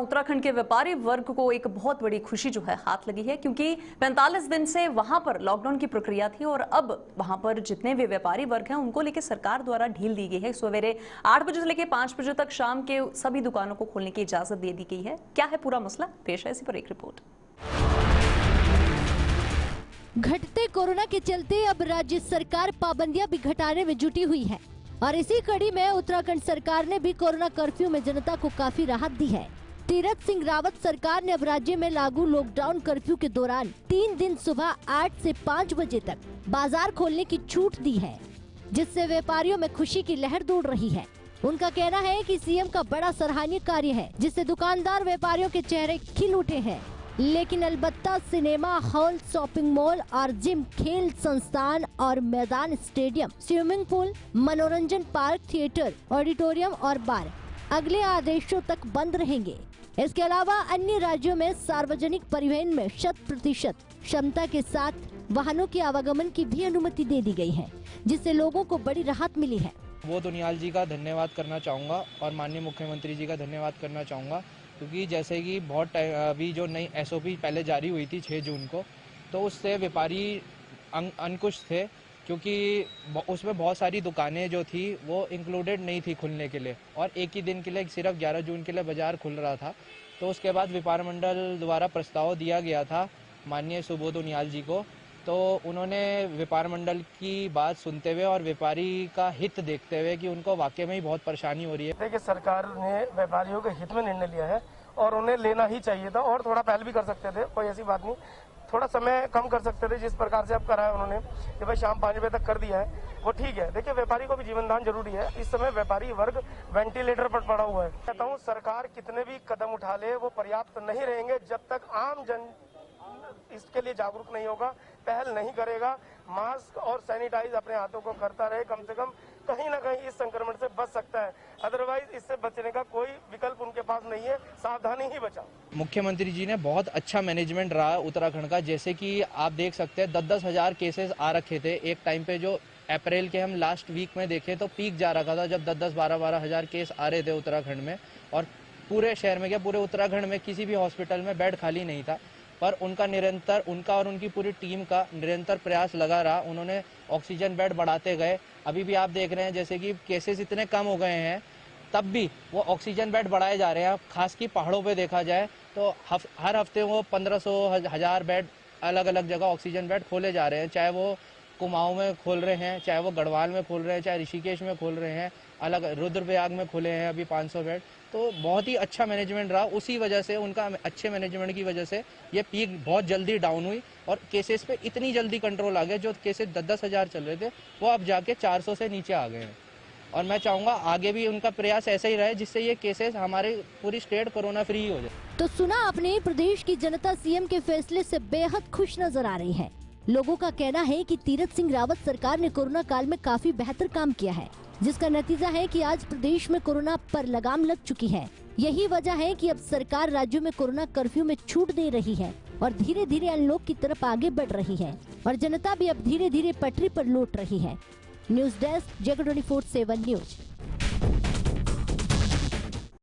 उत्तराखंड के व्यापारी वर्ग को एक बहुत बड़ी खुशी जो है हाथ लगी है, क्योंकि 45 दिन से वहां पर लॉकडाउन की प्रक्रिया थी और अब वहां पर जितने भी व्यापारी वर्ग हैं उनको लेकर सरकार द्वारा ढील दी गई है। सवेरे 8 बजे से लेकर 5 बजे तक शाम के सभी दुकानों को खोलने की इजाजत दे दी गई है। क्या है पूरा मसला, पेश है इसी पर एक रिपोर्ट। घटते कोरोना के चलते अब राज्य सरकार पाबंदियां भी घटाने में जुटी हुई है और इसी कड़ी में उत्तराखंड सरकार ने भी कोरोना कर्फ्यू में जनता को काफी राहत दी है। तीरथ सिंह रावत सरकार ने अब राज्य में लागू लॉकडाउन कर्फ्यू के दौरान 3 दिन सुबह 8 से 5 बजे तक बाजार खोलने की छूट दी है, जिससे व्यापारियों में खुशी की लहर दौड़ रही है। उनका कहना है कि सीएम का बड़ा सराहनीय कार्य है, जिससे दुकानदार व्यापारियों के चेहरे खिल उठे हैं। लेकिन अलबत्ता सिनेमा हॉल, शॉपिंग मॉल और जिम, खेल संस्थान और मैदान, स्टेडियम, स्विमिंग पूल, मनोरंजन पार्क, थिएटर, ऑडिटोरियम और बार अगले आदेशों तक बंद रहेंगे। इसके अलावा अन्य राज्यों में सार्वजनिक परिवहन में 100% क्षमता के साथ वाहनों के आवागमन की भी अनुमति दे दी गई है, जिससे लोगों को बड़ी राहत मिली है। वो दुनियाल जी का धन्यवाद करना चाहूँगा और माननीय मुख्यमंत्री जी का धन्यवाद करना चाहूँगा, क्योंकि जैसे कि बहुत अभी जो नई SOP पहले जारी हुई थी 6 जून को, तो उससे व्यापारी अंकुश थे, क्योंकि उसमें बहुत सारी दुकानें जो थी वो इंक्लूडेड नहीं थी खुलने के लिए और एक ही दिन के लिए सिर्फ 11 जून के लिए बाजार खुल रहा था। तो उसके बाद व्यापार मंडल द्वारा प्रस्ताव दिया गया था माननीय सुबोध उनियाल जी को, तो उन्होंने व्यापार मंडल की बात सुनते हुए और व्यापारी का हित देखते हुए कि उनको वाकई में ही बहुत परेशानी हो रही है। देखिए, सरकार ने व्यापारियों के हित में निर्णय लिया है और उन्हें लेना ही चाहिए था और थोड़ा पहले भी कर सकते थे, कोई ऐसी बात नहीं। थोड़ा समय कम कर सकते थे, जिस प्रकार से अब कराया उन्होंने कि भाई शाम 5 बजे तक कर दिया है, वो ठीक है। देखिए, व्यापारी को भी जीवन दान जरूरी है। इस समय व्यापारी वर्ग वेंटिलेटर पर पड़ा हुआ है। कहता हूँ, सरकार कितने भी कदम उठा ले वो पर्याप्त नहीं रहेंगे जब तक आम जन इसके लिए जागरूक नहीं होगा, पहल नहीं करेगा, मास्क और सैनिटाइज अपने हाथों को करता रहे। कम से कम कहीं ना कहीं इस संक्रमण से बच सकता है, अदरवाइज इससे बचने का कोई विकल्प उनके पास नहीं है, सावधानी ही बचाओ। मुख्यमंत्री जी ने बहुत अच्छा मैनेजमेंट रहा उत्तराखंड का, जैसे कि आप देख सकते हैं 10-10 हजार केसेस आ रखे थे एक टाइम पे। जो अप्रैल के हम लास्ट वीक में देखे तो पीक जा रखा था, जब 10-10, 12-12 हजार केस आ रहे थे उत्तराखंड में, और पूरे शहर में क्या पूरे उत्तराखंड में किसी भी हॉस्पिटल में बेड खाली नहीं था। पर उनका और उनकी पूरी टीम का निरंतर प्रयास लगा रहा। उन्होंने ऑक्सीजन बेड बढ़ाते गए। अभी भी आप देख रहे हैं जैसे कि केसेस इतने कम हो गए हैं, तब भी वो ऑक्सीजन बेड बढ़ाए जा रहे हैं। खास की पहाड़ों पे देखा जाए तो हर हफ्ते वो 1500-1000 बेड अलग अलग जगह ऑक्सीजन बेड खोले जा रहे हैं, चाहे वो कुमाऊं में खोल रहे हैं, चाहे वो गढ़वाल में खोल रहे हैं, चाहे ऋषिकेश में खोल रहे हैं, अलग रुद्रप्रयाग में खोले हैं अभी 500 बेड। तो बहुत ही अच्छा मैनेजमेंट रहा। उसी वजह से, उनका अच्छे मैनेजमेंट की वजह से ये पीक बहुत जल्दी डाउन हुई और केसेस पे इतनी जल्दी कंट्रोल आ गया। जो केसेस 10-10 हजार चल रहे थे वो अब जाके 400 से नीचे आ गए हैं। और मैं चाहूँगा आगे भी उनका प्रयास ऐसा ही रहे, जिससे ये केसेस हमारे पूरी स्टेट कोरोना फ्री हो जाए। तो सुना आपने, प्रदेश की जनता सीएम के फैसले से बेहद खुश नजर आ रही है। लोगों का कहना है कि तीरथ सिंह रावत सरकार ने कोरोना काल में काफी बेहतर काम किया है, जिसका नतीजा है कि आज प्रदेश में कोरोना पर लगाम लग चुकी है। यही वजह है कि अब सरकार राज्यों में कोरोना कर्फ्यू में छूट दे रही है और धीरे धीरे अनलॉक की तरफ आगे बढ़ रही है और जनता भी अब धीरे धीरे पटरी पर लौट रही है। न्यूज डेस्क, जगत 24/7 न्यूज।